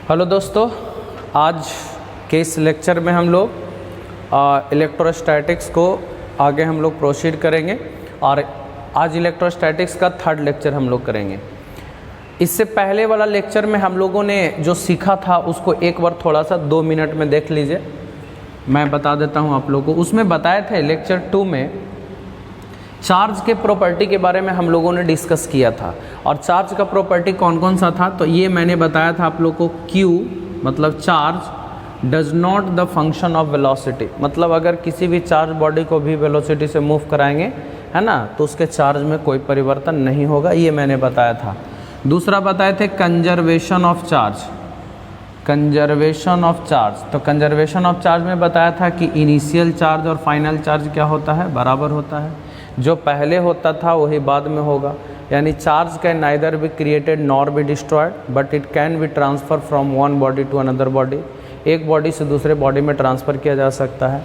Hello दोस्तों, आज के इस लेक्चर में हम लोग इलेक्ट्रोस्टैटिक्स को आगे हम लोग प्रोसीड करेंगे और आज इलेक्ट्रोस्टैटिक्स का थर्ड लेक्चर हम लोग करेंगे। इससे पहले वाला लेक्चर में हम लोगों ने जो सीखा था उसको एक बार थोड़ा सा 2 मिनट में देख लीजिए। मैं बता देता हूँ आप लोगों को। उसमें बताए थे लेक्चर 2 में चार्ज के प्रॉपर्टी के बारे में हम लोगों ने डिस्कस किया था और चार्ज का प्रॉपर्टी कौन कौन सा था। तो ये मैंने बताया था आप लोगों को, Q मतलब charge does not the function of velocity, मतलब अगर किसी भी चार्ज बॉडी को भी वेलोसिटी से मूव कराएंगे, है ना, तो उसके चार्ज में कोई परिवर्तन नहीं होगा, ये मैंने बताया था। दूसरा बताए थे conservation of charge, conservation of charge. तो कंजर्वेशन ऑफ चार्ज में बताया था कि इनिशियल चार्ज और फाइनल चार्ज क्या होता है, बराबर होता है। जो पहले होता था वही बाद में होगा, यानी charge can neither be created nor be destroyed but it can be transfer from one body to another body, एक बॉडी से दूसरे बॉडी में ट्रांसफ़र किया जा सकता है।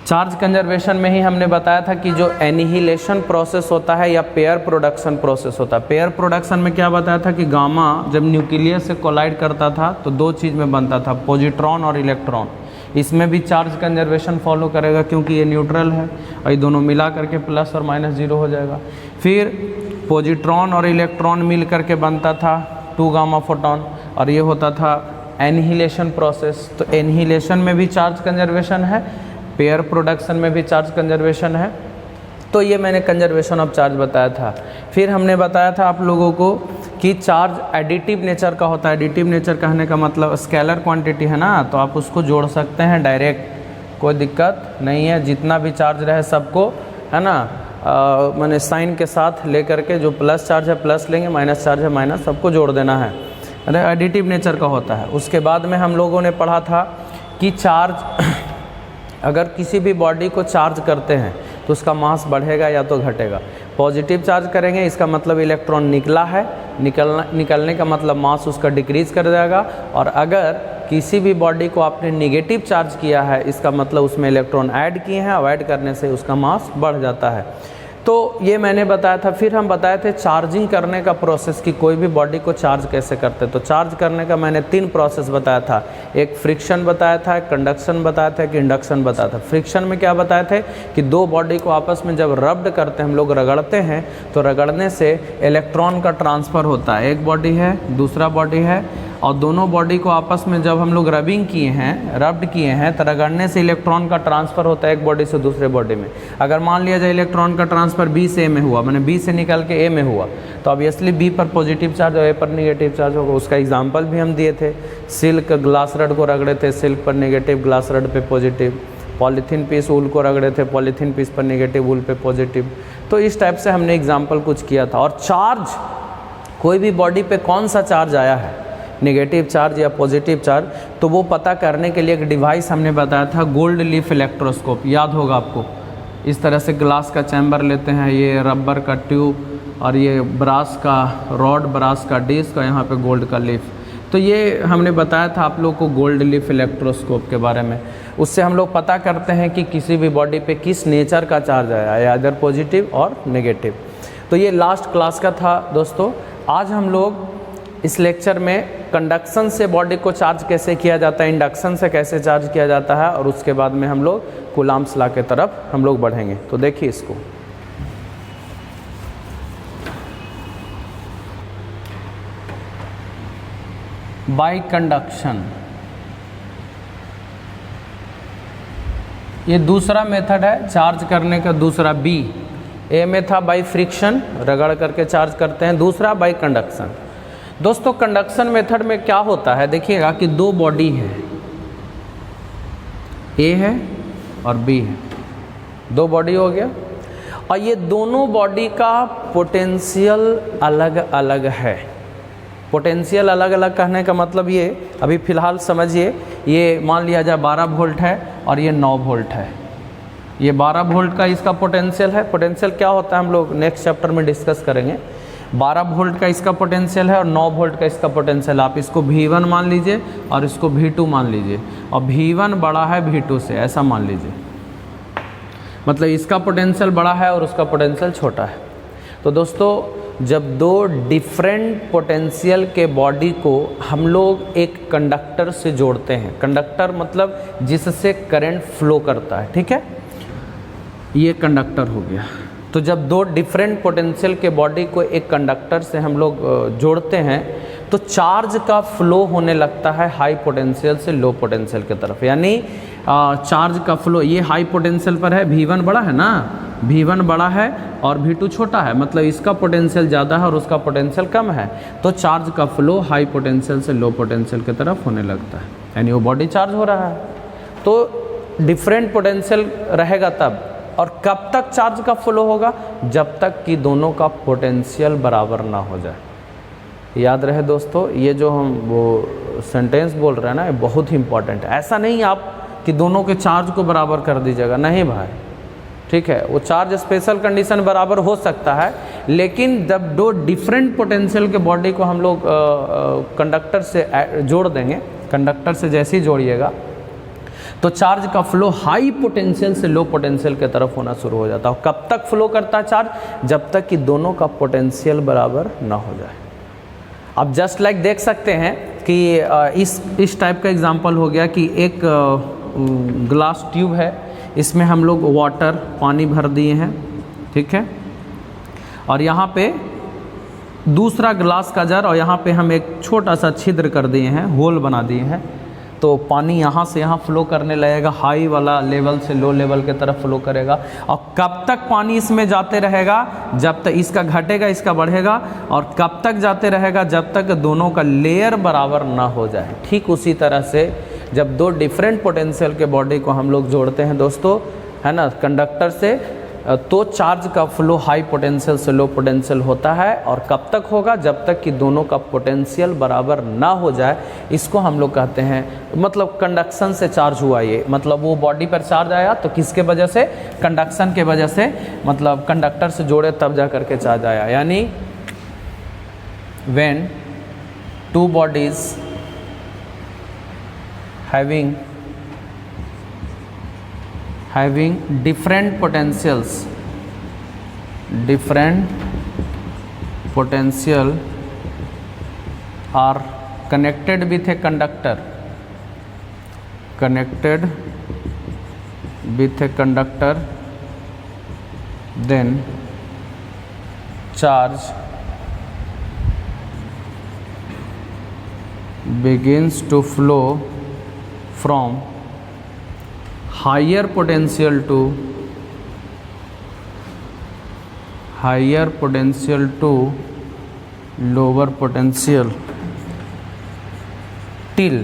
चार्ज कंजर्वेशन में ही हमने बताया था कि जो एनिहिलेशन प्रोसेस होता है या पेयर प्रोडक्शन प्रोसेस होता है। पेयर प्रोडक्शन में क्या बताया था कि गामा जब न्यूक्लियस से कोलाइड करता था तो 2 चीज़ में बनता था, पॉजिट्रॉन और इलेक्ट्रॉन। इसमें भी चार्ज कंजर्वेशन फॉलो करेगा क्योंकि ये न्यूट्रल है और ये दोनों मिला करके प्लस और माइनस 0 हो जाएगा। फिर पॉजिट्रॉन और इलेक्ट्रॉन मिल करके बनता था 2 गामा फोटॉन और ये होता था एनिहिलेशन प्रोसेस। तो एनिहिलेशन में भी चार्ज कंजर्वेशन है, पेयर प्रोडक्शन में भी चार्ज कंजर्वेशन है। तो ये मैंने कंजर्वेशन ऑफ चार्ज बताया था। फिर हमने बताया था आप लोगों को कि चार्ज एडिटिव नेचर का होता है। एडिटिव नेचर कहने का मतलब स्केलर क्वांटिटी है ना, तो आप उसको जोड़ सकते हैं डायरेक्ट, कोई दिक्कत नहीं है। जितना भी चार्ज रहे सबको, है ना, मैंने साइन के साथ ले करके, जो प्लस चार्ज है प्लस लेंगे, माइनस चार्ज है माइनस, सबको जोड़ देना है। अरे एडिटिव नेचर का होता है। उसके बाद में हम लोगों ने पढ़ा था कि चार्ज अगर किसी भी बॉडी को चार्ज करते हैं तो उसका मास बढ़ेगा या तो घटेगा। पॉजिटिव चार्ज करेंगे इसका मतलब इलेक्ट्रॉन निकला है, निकलने का मतलब मास उसका डिक्रीज कर जाएगा। और अगर किसी भी बॉडी को आपने निगेटिव चार्ज किया है इसका मतलब उसमें इलेक्ट्रॉन ऐड किए हैं और ऐड करने से उसका मास बढ़ जाता है। तो ये मैंने बताया था। फिर हम बताए थे चार्जिंग करने का प्रोसेस कि कोई भी बॉडी को चार्ज कैसे करते। तो चार्ज करने का मैंने 3 प्रोसेस बताया था। एक फ्रिक्शन बताया था, एक कंडक्शन बताया था, एक इंडक्शन बताया था। फ्रिक्शन में क्या बताए थे कि 2 बॉडी को आपस में जब रब्ड करते हैं, हम लोग रगड़ते हैं, तो रगड़ने से इलेक्ट्रॉन का ट्रांसफ़र होता है। एक बॉडी है, दूसरा बॉडी है, और दोनों बॉडी को आपस में जब हम लोग रबिंग किए हैं, रब्ड किए हैं, तो रगड़ने से इलेक्ट्रॉन का ट्रांसफ़र होता है एक बॉडी से दूसरे बॉडी में। अगर मान लिया जाए इलेक्ट्रॉन का ट्रांसफ़र बी से ए में हुआ, मैंने बी से निकल के ए में हुआ, तो ऑब्वियसली बी पर पॉजिटिव चार्ज और ए पर नेगेटिव चार्ज होगा। उसका एग्जाम्पल भी हम दिए थे। सिल्क ग्लास रड को रगड़े थे, सिल्क पर नेगेटिव, ग्लास रड पे पॉजिटिव। पॉलीथीन पीस ऊल को रगड़े थे, पॉलीथीन पीस पर नेगेटिव, ऊल पे पॉजिटिव। तो इस टाइप से हमने एग्जाम्पल कुछ किया था। और चार्ज, कोई भी बॉडी पे कौन सा चार्ज आया है, नेगेटिव चार्ज या पॉजिटिव चार्ज, तो वो पता करने के लिए एक डिवाइस हमने बताया था, गोल्ड लीफ इलेक्ट्रोस्कोप। याद होगा आपको। इस तरह से ग्लास का चैम्बर लेते हैं, ये रबर का ट्यूब और ये ब्रास का रॉड, ब्रास का डिस्क और यहाँ पे गोल्ड का लीफ। तो ये हमने बताया था आप लोग को गोल्ड लीफ इलेक्ट्रोस्कोप के बारे में। उससे हम लोग पता करते हैं कि किसी भी बॉडी पे किस नेचर का चार्ज आया है, अदर पॉजिटिव और नेगेटिव। तो ये लास्ट क्लास का था दोस्तों। आज हम लोग इस लेक्चर में कंडक्शन से बॉडी को चार्ज कैसे किया जाता है, इंडक्शन से कैसे चार्ज किया जाता है, और उसके बाद में हम लोग कूलम्ब्स लॉ के तरफ हम लोग बढ़ेंगे। तो देखिए इसको, बाय कंडक्शन, ये दूसरा मेथड है चार्ज करने का। दूसरा बी, ए में था बाय फ्रिक्शन, रगड़ करके चार्ज करते हैं। दूसरा बाय कंडक्शन। दोस्तों कंडक्शन मेथड में क्या होता है, देखिएगा कि 2 बॉडी है, ए है और बी है, 2 बॉडी हो गया, और ये दोनों बॉडी का पोटेंशियल अलग अलग है। पोटेंशियल अलग अलग कहने का मतलब ये, अभी फ़िलहाल समझिए, ये मान लिया जाए 12 वोल्ट है और ये 9 वोल्ट है। ये 12 वोल्ट का इसका पोटेंशियल है। पोटेंशियल क्या होता है हम लोग नेक्स्ट चैप्टर में डिस्कस करेंगे। 12 वोल्ट का इसका पोटेंशियल है और 9 वोल्ट का इसका पोटेंशियल। आप इसको V1 मान लीजिए और इसको V2 मान लीजिए, और V1 बड़ा है V2 से, ऐसा मान लीजिए। मतलब इसका पोटेंशियल बड़ा है और उसका पोटेंशियल छोटा है। तो दोस्तों जब दो डिफरेंट पोटेंशियल के बॉडी को हम लोग एक कंडक्टर से जोड़ते हैं। कंडक्टर मतलब जिससे करंट फ्लो करता है, ठीक है, ये कंडक्टर हो गया। तो जब दो डिफरेंट पोटेंशियल के बॉडी को एक कंडक्टर से हम लोग जोड़ते हैं तो चार्ज का फ्लो होने लगता है हाई पोटेंशियल से लो पोटेंशियल की तरफ। यानी चार्ज का फ्लो, ये हाई पोटेंशियल पर है, V1 बड़ा है ना, V1 बड़ा है और V2 छोटा है, मतलब इसका पोटेंशियल ज़्यादा है और उसका पोटेंशियल कम है, तो चार्ज का फ्लो हाई पोटेंशियल से लो पोटेंशियल की तरफ होने लगता है, यानी वो बॉडी चार्ज हो रहा है। तो डिफरेंट पोटेंशियल रहेगा तब, और कब तक चार्ज का फ्लो होगा, जब तक कि दोनों का पोटेंशियल बराबर ना हो जाए। याद रहे दोस्तों, ये जो हम वो सेंटेंस बोल रहे हैं ना, ये बहुत ही इंपॉर्टेंट है। ऐसा नहीं आप कि दोनों के चार्ज को बराबर कर दीजिएगा, नहीं भाई, ठीक है, वो चार्ज स्पेशल कंडीशन बराबर हो सकता है, लेकिन जब दो डिफरेंट पोटेंशियल के बॉडी को हम लोग कंडक्टर से जोड़ देंगे, कंडक्टर से जैसे ही जोड़िएगा तो चार्ज का फ्लो हाई पोटेंशियल से लो पोटेंशियल की तरफ होना शुरू हो जाता है। कब तक फ्लो करता है चार्ज, जब तक कि दोनों का पोटेंशियल बराबर ना हो जाए। अब जस्ट लाइक देख सकते हैं कि इस टाइप का एग्जांपल हो गया कि एक ग्लास ट्यूब है, इसमें हम लोग वाटर पानी भर दिए हैं, ठीक है, और यहाँ पे दूसरा ग्लास का जार, और यहाँ पे हम एक छोटा सा छिद्र कर दिए हैं, होल बना दिए हैं, तो पानी यहाँ से यहाँ फ्लो करने लगेगा, हाई वाला लेवल से लो लेवल की तरफ फ्लो करेगा। और कब तक पानी इसमें जाते रहेगा, जब तक इसका घटेगा इसका बढ़ेगा, और कब तक जाते रहेगा, जब तक दोनों का लेयर बराबर ना हो जाए। ठीक उसी तरह से जब दो डिफरेंट पोटेंशियल के बॉडी को हम लोग जोड़ते हैं दोस्तों, है ना, कंडक्टर से, तो चार्ज का फ्लो हाई पोटेंशियल से लो पोटेंशियल होता है। और कब तक होगा, जब तक कि दोनों का पोटेंशियल बराबर ना हो जाए। इसको हम लोग कहते हैं, मतलब कंडक्शन से चार्ज हुआ, ये मतलब वो बॉडी पर चार्ज आया तो किसके वजह से, कंडक्शन के वजह से, मतलब कंडक्टर से जोड़े तब जा करके चार्ज आया। यानी when two bodies having different potential are connected with a conductor, then charge begins to flow from higher potential to lower potential till,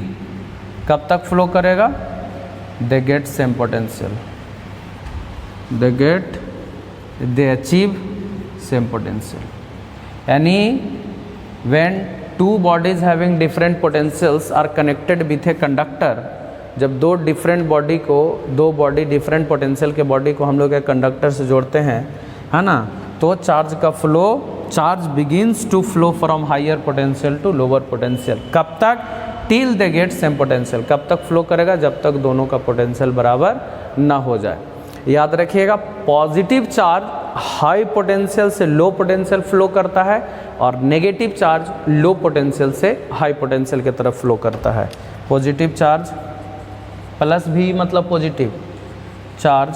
कब तक फ्लो करेगा, they get same potential, they achieve same potential। यानी when two bodies having different potentials are connected with a conductor, जब दो different body को, दो body different potential के body को हम लोग एक कंडक्टर से जोड़ते हैं, है ना, तो चार्ज का flow, charge begins to flow from higher potential to lower potential. कब तक, till they get same potential. कब तक फ्लो करेगा, जब तक दोनों का पोटेंशियल बराबर ना हो जाए। याद रखिएगा, पॉजिटिव चार्ज हाई पोटेंशियल से लो पोटेंशियल फ्लो करता है, और नेगेटिव चार्ज लो पोटेंशियल से हाई पोटेंशियल की तरफ फ्लो करता है। पॉजिटिव चार्ज प्लस भी मतलब positive charge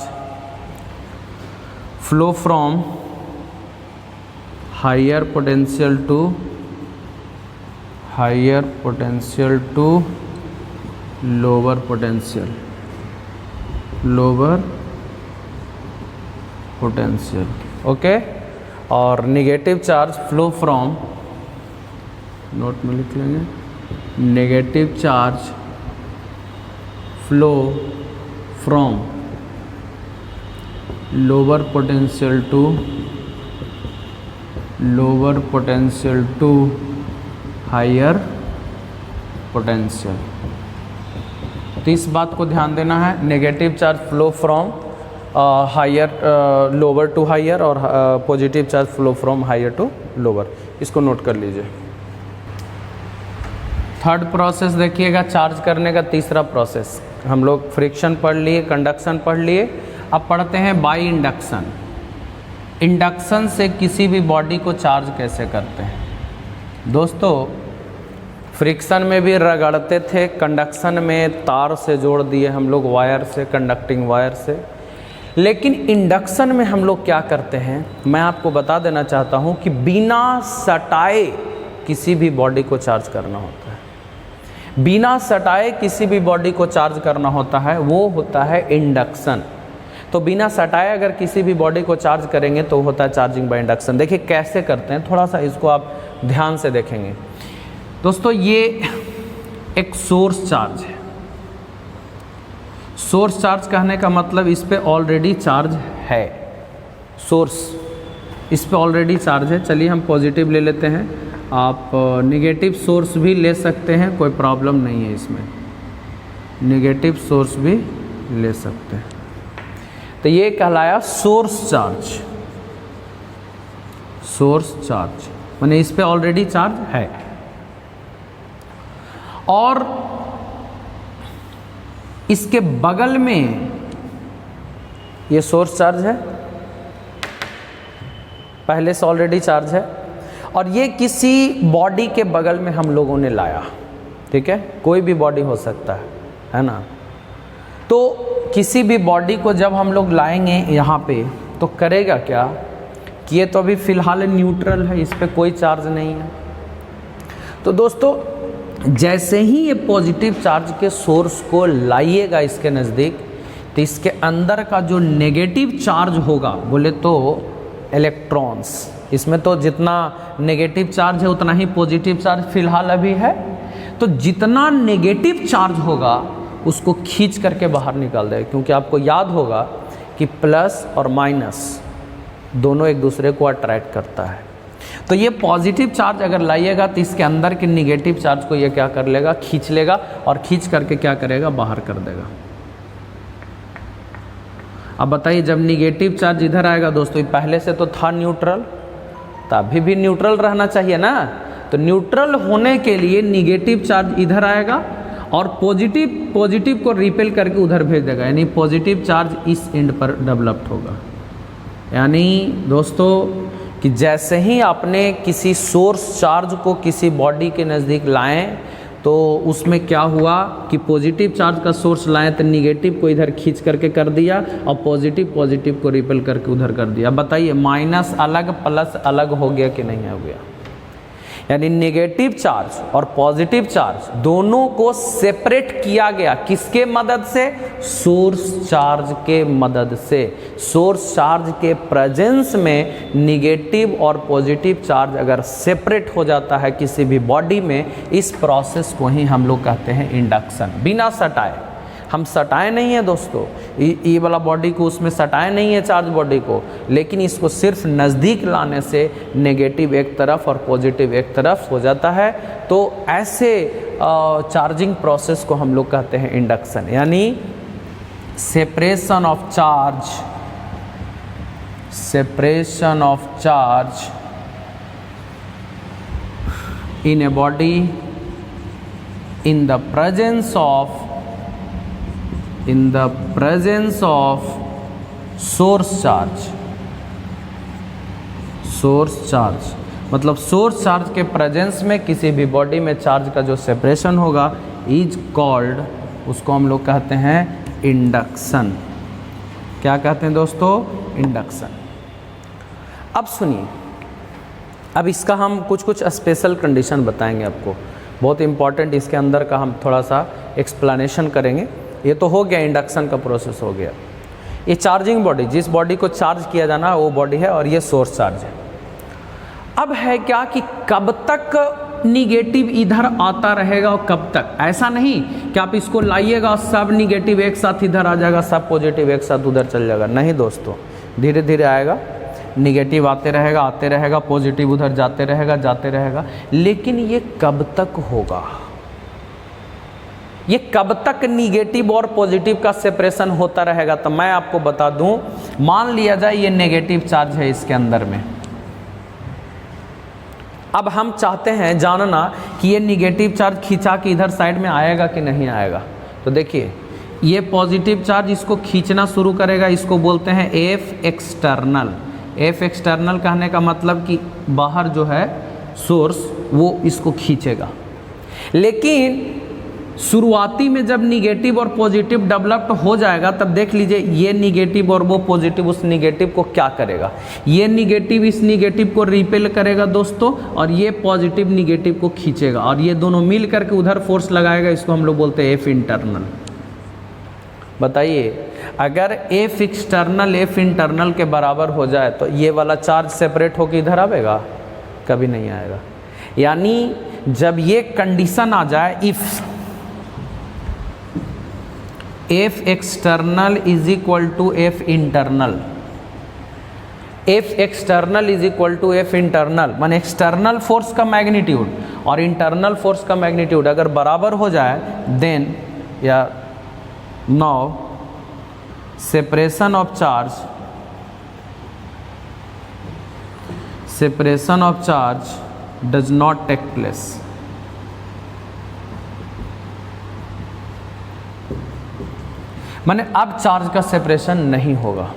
flow from higher potential to lower potential, okay. और negative charge flow from, note में लिख लेंगे, negative charge flow from lower potential to higher potential. तो इस बात को ध्यान देना है, negative charge flow from higher lower to higher, और positive charge flow from higher to lower. इसको नोट कर लीजिए। थर्ड प्रोसेस देखिएगा चार्ज करने का, तीसरा प्रोसेस हम लोग फ्रिक्शन पढ़ लिए, कंडक्शन पढ़ लिए, अब पढ़ते हैं बाई इंडक्शन। इंडक्शन से किसी भी बॉडी को चार्ज कैसे करते हैं दोस्तों? फ्रिक्शन में भी रगड़ते थे, कंडक्शन में तार से जोड़ दिए हम लोग, वायर से, कंडक्टिंग वायर से। लेकिन इंडक्शन में हम लोग क्या करते हैं, मैं आपको बता देना चाहता हूँ कि बिना सटाए किसी भी बॉडी को चार्ज करना होता है। बिना सटाए किसी भी बॉडी को चार्ज करना होता है, वो होता है इंडक्शन। तो बिना सटाए अगर किसी भी बॉडी को चार्ज करेंगे तो होता है चार्जिंग बाय इंडक्शन। देखिए कैसे करते हैं, थोड़ा सा इसको आप ध्यान से देखेंगे दोस्तों। ये एक सोर्स चार्ज है। सोर्स चार्ज कहने का मतलब इस पे ऑलरेडी चार्ज है, सोर्स इस पे ऑलरेडी चार्ज है। चलिए हम पॉजिटिव ले लेते हैं, आप नेगेटिव सोर्स भी ले सकते हैं, कोई प्रॉब्लम नहीं है इसमें, नेगेटिव सोर्स भी ले सकते हैं। तो ये कहलाया सोर्स चार्ज। सोर्स चार्ज माने इस पे ऑलरेडी चार्ज है। और इसके बगल में ये सोर्स चार्ज है, पहले से ऑलरेडी चार्ज है, और ये किसी बॉडी के बगल में हम लोगों ने लाया, ठीक है, कोई भी बॉडी हो सकता है ना। तो किसी भी बॉडी को जब हम लोग लाएंगे यहाँ पे तो करेगा क्या कि ये तो अभी फ़िलहाल न्यूट्रल है, इस पे कोई चार्ज नहीं है। तो दोस्तों जैसे ही ये पॉजिटिव चार्ज के सोर्स को लाइएगा इसके नज़दीक, तो इसके अंदर का जो नेगेटिव चार्ज होगा, बोले तो इलेक्ट्रॉन्स, इसमें तो जितना नेगेटिव चार्ज है उतना ही पॉजिटिव चार्ज फ़िलहाल अभी है। तो जितना नेगेटिव चार्ज होगा उसको खींच करके बाहर निकाल देगा, क्योंकि आपको याद होगा कि प्लस और माइनस दोनों एक दूसरे को अट्रैक्ट करता है। तो ये पॉजिटिव चार्ज अगर लाइएगा तो इसके अंदर के निगेटिव चार्ज को ये क्या कर लेगा, खींच लेगा, और खींच करके क्या करेगा, बाहर कर देगा। अब बताइए जब निगेटिव चार्ज इधर आएगा दोस्तों, पहले से तो था न्यूट्रल, तो अभी भी न्यूट्रल रहना चाहिए ना। तो न्यूट्रल होने के लिए निगेटिव चार्ज इधर आएगा और पॉजिटिव को रिपेल करके उधर भेज देगा, यानी पॉजिटिव चार्ज इस एंड पर डेवलप्ड होगा। यानी दोस्तों कि जैसे ही आपने किसी सोर्स चार्ज को किसी बॉडी के नज़दीक लाएं तो उसमें क्या हुआ कि पॉजिटिव चार्ज का सोर्स लाएं तो निगेटिव को इधर खींच करके कर दिया और पॉजिटिव को रिपेल करके उधर कर दिया। बताइए माइनस अलग प्लस अलग हो गया कि नहीं हो गया? यानी नेगेटिव चार्ज और पॉजिटिव चार्ज दोनों को सेपरेट किया गया, किसके मदद से? सोर्स चार्ज के मदद से। सोर्स चार्ज के प्रेजेंस में नेगेटिव और पॉजिटिव चार्ज अगर सेपरेट हो जाता है किसी भी बॉडी में, इस प्रोसेस को ही हम लोग कहते हैं इंडक्शन। बिना सटाए, हम सटाए नहीं है दोस्तों, ये वाला बॉडी को उसमें सटाए नहीं है चार्ज बॉडी को, लेकिन इसको सिर्फ नज़दीक लाने से नेगेटिव एक तरफ और पॉजिटिव एक तरफ हो जाता है। तो ऐसे चार्जिंग प्रोसेस को हम लोग कहते हैं इंडक्शन, यानी separation of charge in a body in the presence of source charge मतलब सोर्स चार्ज के प्रेजेंस में किसी भी बॉडी में चार्ज का जो सेपरेशन होगा इज कॉल्ड, उसको हम लोग कहते हैं इंडक्शन। क्या कहते हैं दोस्तों? इंडक्शन। अब सुनिए, अब इसका हम कुछ स्पेशल कंडीशन बताएंगे आपको, बहुत इंपॉर्टेंट, इसके अंदर का हम थोड़ा सा एक्सप्लेनेशन करेंगे। ये तो हो गया, इंडक्शन का प्रोसेस हो गया। ये चार्जिंग बॉडी, जिस बॉडी को चार्ज किया जाना वो बॉडी है, और ये सोर्स चार्ज है। अब है क्या कि कब तक निगेटिव इधर आता रहेगा और कब तक? ऐसा नहीं कि आप इसको लाइएगा सब निगेटिव एक साथ इधर आ जाएगा, सब पॉजिटिव एक साथ उधर चल जाएगा। नहीं दोस्तों, धीरे धीरे आएगा, निगेटिव आते रहेगा, पॉजिटिव उधर जाते रहेगा। लेकिन ये कब तक होगा? ये कब तक निगेटिव और पॉजिटिव का सेपरेशन होता रहेगा? तो मैं आपको बता दूं, मान लिया जाए ये नेगेटिव चार्ज है इसके अंदर में। अब हम चाहते हैं जानना कि ये निगेटिव चार्ज खींचा के इधर साइड में आएगा कि नहीं आएगा। तो देखिए, ये पॉजिटिव चार्ज इसको खींचना शुरू करेगा, इसको बोलते हैं एफ एक्सटर्नल। एफ एक्सटर्नल कहने का मतलब कि बाहर जो है सोर्स वो इसको खींचेगा। लेकिन शुरुआती में जब निगेटिव और पॉजिटिव डेवलप्ड हो जाएगा तब देख लीजिए ये निगेटिव और वो पॉजिटिव उस निगेटिव को क्या करेगा, ये निगेटिव इस निगेटिव को रिपेल करेगा दोस्तों, और ये पॉजिटिव निगेटिव को खींचेगा, और ये दोनों मिल करके उधर फोर्स लगाएगा। इसको हम लोग बोलते हैं एफ इंटरनल। बताइए अगर एफ एक्सटर्नल एफ इंटरनल के बराबर हो जाए तो ये वाला चार्ज सेपरेट होकर इधर आएगा? कभी नहीं आएगा। यानी जब ये कंडीशन आ जाए, if F external is equal to F internal, F external is equal to F internal, माने एक्सटर्नल फोर्स का मैग्नीट्यूड और इंटरनल फोर्स का मैग्नीट्यूड अगर बराबर हो जाए, देन या now separation of charge does not take place. माने अब चार्ज का सेपरेशन नहीं होगा,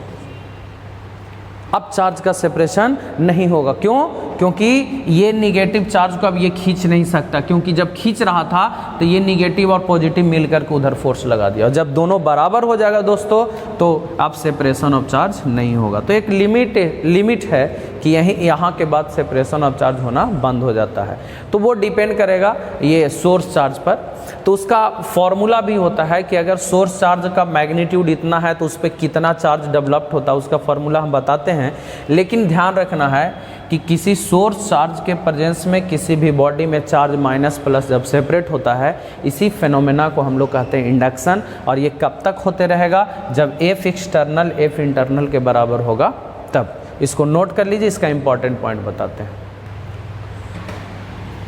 अब चार्ज का सेपरेशन नहीं होगा। क्यों? क्योंकि ये निगेटिव चार्ज को अब ये खींच नहीं सकता, क्योंकि जब खींच रहा था तो ये निगेटिव और पॉजिटिव मिलकर के उधर फोर्स लगा दिया, और जब दोनों बराबर हो जाएगा दोस्तों तो अब सेपरेशन ऑफ चार्ज नहीं होगा। तो एक लिमिट है कि यहाँ के बाद सेपरेशन ऑफ चार्ज होना बंद हो जाता है। तो वो डिपेंड करेगा ये सोर्स चार्ज पर। तो उसका फॉर्मूला भी होता है कि अगर सोर्स चार्ज का मैग्नीट्यूड इतना है तो उस पर कितना चार्ज डेवलप्ड होता है, उसका फॉर्मूला हम बताते हैं। लेकिन ध्यान रखना है कि किसी सोर्स चार्ज के प्रेजेंस में किसी भी बॉडी में चार्ज माइनस प्लस जब सेपरेट होता है, इसी फेनोमेना को हम लोग कहते हैं इंडक्शन। और ये कब तक होते रहेगा? जब एफ एक्सटर्नल एफ इंटरनल के बराबर होगा तब। इसको नोट कर लीजिए, इसका इंपॉर्टेंट पॉइंट बताते हैं।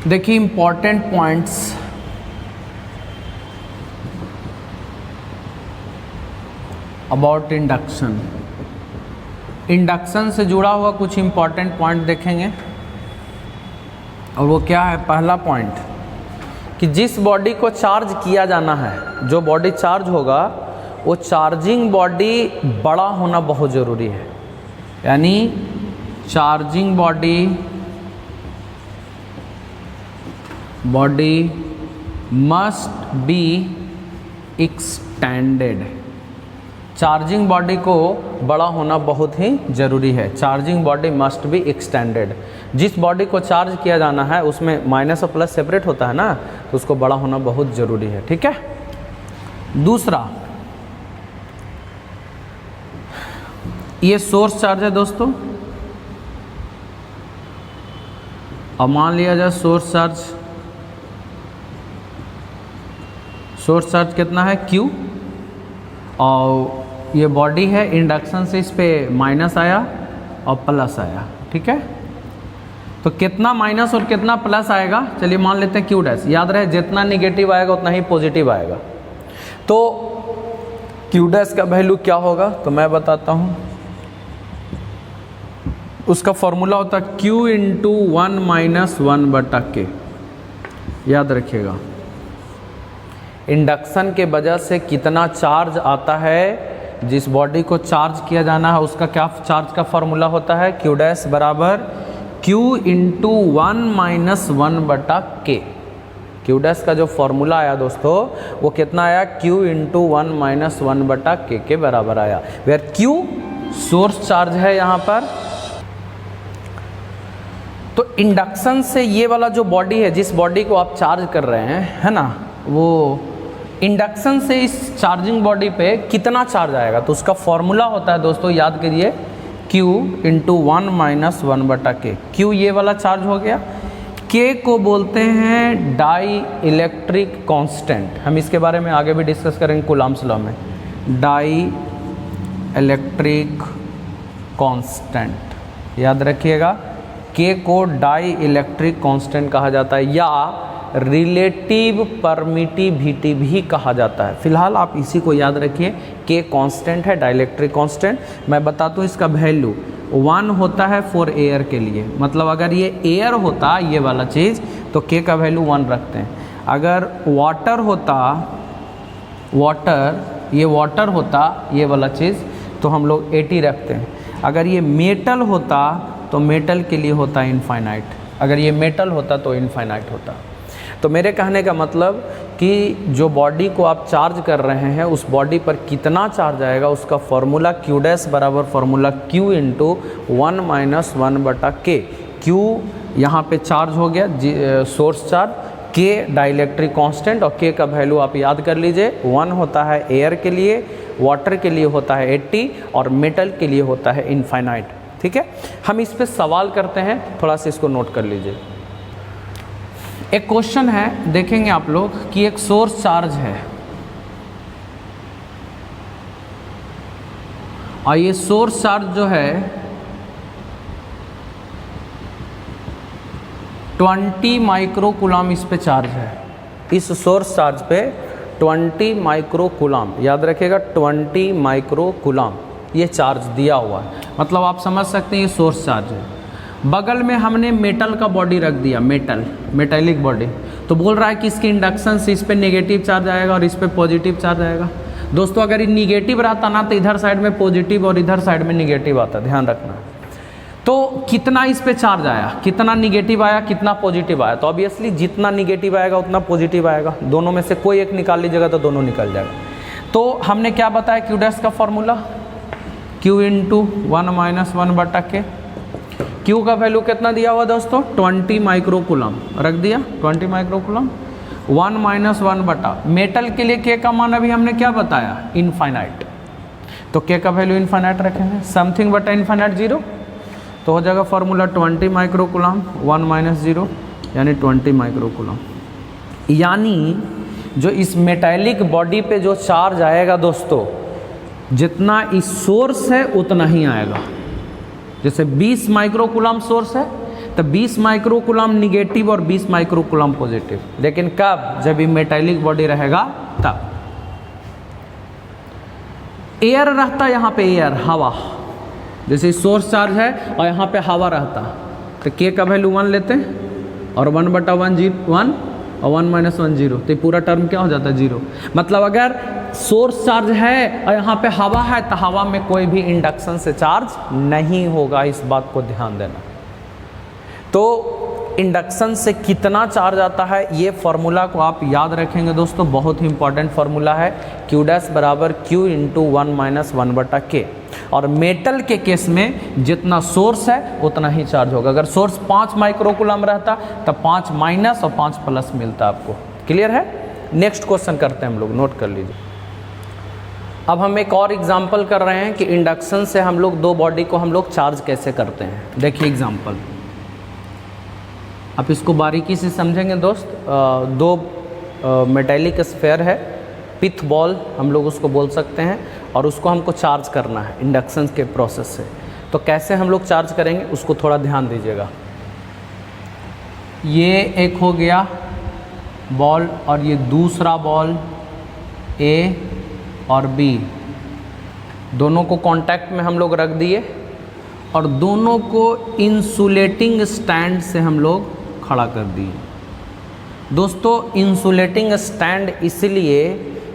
देखिए important points about induction. Induction से जुड़ा हुआ कुछ इंपॉर्टेंट पॉइंट देखेंगे, और वो क्या है? पहला पॉइंट कि जिस बॉडी को चार्ज किया जाना है, जो बॉडी चार्ज होगा वो चार्जिंग बॉडी बड़ा होना बहुत ज़रूरी है। यानी charging body must be extended. Charging body को बड़ा होना बहुत ही ज़रूरी है। Charging body must be extended. जिस बॉडी को चार्ज किया जाना है उसमें माइनस और प्लस सेपरेट होता है ना, तो उसको बड़ा होना बहुत ज़रूरी है। ठीक है। दूसरा, ये सोर्स चार्ज है दोस्तों। अब मान लिया जाए सोर्स चार्ज कितना है? Q। और ये बॉडी है, इंडक्शन से इस पे माइनस आया और प्लस आया। ठीक है। तो कितना माइनस और कितना प्लस आएगा? चलिए मान लेते हैं Q डैश। याद रहे जितना निगेटिव आएगा उतना ही पॉजिटिव आएगा। तो Q डैश का वैल्यू क्या होगा? तो मैं बताता हूँ। उसका फॉर्मूला होता है Q इंटू 1 माइनस 1/K। याद रखिएगा, इंडक्शन के वजह से कितना चार्ज आता है, जिस बॉडी को चार्ज किया जाना है उसका क्या चार्ज का फॉर्मूला होता है? Q डैश बराबर Q into 1 minus 1/K। Q dash का जो फॉर्मूला आया दोस्तों वो कितना आया? Q इंटू 1 माइनस 1/K के बराबर आया। वेयर Q सोर्स चार्ज है यहाँ पर। तो इंडक्शन से ये वाला जो बॉडी है, जिस बॉडी को आप चार्ज कर रहे हैं, है ना, वो इंडक्शन से इस चार्जिंग बॉडी पे कितना चार्ज आएगा? तो उसका फॉर्मूला होता है दोस्तों, याद करिए, Q into 1 minus 1/K। Q ये वाला चार्ज हो गया। K को बोलते हैं डाई इलेक्ट्रिक कांस्टेंट। हम इसके बारे में आगे भी डिस्कस करेंगे कूलम्ब्स लॉ में। डाई इलेक्ट्रिक कांस्टेंट याद रखिएगा। K को डाई इलेक्ट्रिक कांस्टेंट कहा जाता है या रिलेटिव परमिटिविटी भी कहा जाता है। फिलहाल आप इसी को याद रखिए। K कांस्टेंट है, डाइलेक्ट्रिक कांस्टेंट। मैं बताता हूँ इसका वैल्यू 1 होता है फॉर एयर के लिए। मतलब अगर ये एयर होता ये वाला चीज़ तो K का वैल्यू 1 रखते हैं। अगर वाटर होता, ये वाटर होता ये वाला चीज़, तो हम लोग 80 रखते हैं। अगर ये मेटल होता तो मेटल के लिए होता इनफाइनाइट, अगर ये मेटल होता तो इनफाइनाइट होता। तो मेरे कहने का मतलब कि जो बॉडी को आप चार्ज कर रहे हैं उस बॉडी पर कितना चार्ज आएगा उसका फॉर्मूला Q डैश बराबर formula Q into 1 minus 1/K। Q यहाँ पे चार्ज हो गया source charge, K dielectric constant और K का वैल्यू आप याद कर लीजिए। 1 होता है एयर के लिए, वाटर के लिए होता है 80 और मेटल के लिए होता है इनफाइनाइट। ठीक है, हम इस पे सवाल करते हैं, थोड़ा सा इसको नोट कर लीजिए। एक क्वेश्चन है, देखेंगे आप लोग कि एक सोर्स चार्ज है और ये सोर्स चार्ज जो है 20 माइक्रोकूलम इस पे चार्ज है। इस सोर्स चार्ज पे 20 माइक्रोकूलम, याद रखिएगा 20 माइक्रोकूलम ये चार्ज दिया हुआ है। मतलब आप समझ सकते हैं ये सोर्स चार्ज है। बगल में हमने मेटल का बॉडी रख दिया, मेटेलिक बॉडी, तो बोल रहा है कि इसकी इंडक्शन से इस पे नेगेटिव चार्ज आएगा और इस पे पॉजिटिव चार्ज आएगा। दोस्तों अगर ये निगेटिव रहता ना तो इधर साइड में पॉजिटिव और इधर साइड में निगेटिव आता, ध्यान रखना। तो कितना इस पे चार्ज आया, कितना निगेटिव आया, कितना पॉजिटिव आया, तो ऑब्वियसली जितना निगेटिव आएगा उतना पॉजिटिव आएगा। दोनों में से कोई एक निकाल लीजिएगा तो दोनों निकल जाएगा। तो हमने क्या बताया Q डैश का formula Q into 1 minus 1/K। Q का वैल्यू कितना दिया हुआ दोस्तों 20 माइक्रोकूलम रख दिया, 20 माइक्रोकूलम 1 माइनस 1/, मेटल के लिए K का मान अभी हमने क्या बताया इनफाइनाइट, तो K का वैल्यू इनफाइनाइट रखेंगे, समथिंग बटा इनफाइनाइट 0, तो हो जाएगा फॉर्मूला 20 माइक्रोकूलम 1 माइनस 0 यानी 20 माइक्रोकूलम। यानी जो इस मेटेलिक बॉडी पे जो चार्ज आएगा दोस्तों, जितना इस सोर्स है उतना ही आएगा। जैसे 20 माइक्रोकूलम सोर्स है तो 20 माइक्रोकूलम निगेटिव और 20 माइक्रोकूलम पॉजिटिव, लेकिन कब, जब ये मेटेलिक बॉडी रहेगा तब। एयर रहता यहाँ पे, एयर हवा, जैसे सोर्स चार्ज है और यहाँ पे हवा रहता तो K का वैल्यू 1 लेते हैं और 1/1 और 1 माइनस 1 0, तो पूरा टर्म क्या हो जाता है 0। मतलब अगर सोर्स चार्ज है और यहाँ पे हवा है तो हवा में कोई भी इंडक्शन से चार्ज नहीं होगा, इस बात को ध्यान देना। तो इंडक्शन से कितना चार्ज आता है ये फॉर्मूला को आप याद रखेंगे दोस्तों, बहुत ही इंपॉर्टेंट फॉर्मूला है Q डैश बराबर Q इंटू 1 माइनस 1/K। और मेटल के केस में जितना सोर्स है उतना ही चार्ज होगा। अगर सोर्स 5 माइक्रोकूलम रहता तब 5 माइनस और 5 प्लस मिलता आपको। क्लियर है? नेक्स्ट क्वेश्चन करते हैं हम लोग, नोट कर लीजिए। अब हम एक और एग्जाम्पल कर रहे हैं कि इंडक्शन से हम लोग दो बॉडी को हम लोग चार्ज कैसे करते हैं। देखिए एग्जाम्पल, आप इसको बारीकी से समझेंगे दोस्त। दो मेटेलिक स्फेयर है, पिथ बॉल हम लोग उसको बोल सकते हैं, और उसको हमको चार्ज करना है इंडक्शन के प्रोसेस से। तो कैसे हम लोग चार्ज करेंगे उसको थोड़ा ध्यान दीजिएगा। ये एक हो गया बॉल और ये दूसरा बॉल A और B, दोनों को कांटेक्ट में हम लोग रख दिए और दोनों को इंसुलेटिंग स्टैंड से हम लोग खड़ा कर दिए। दोस्तों इंसुलेटिंग स्टैंड इसलिए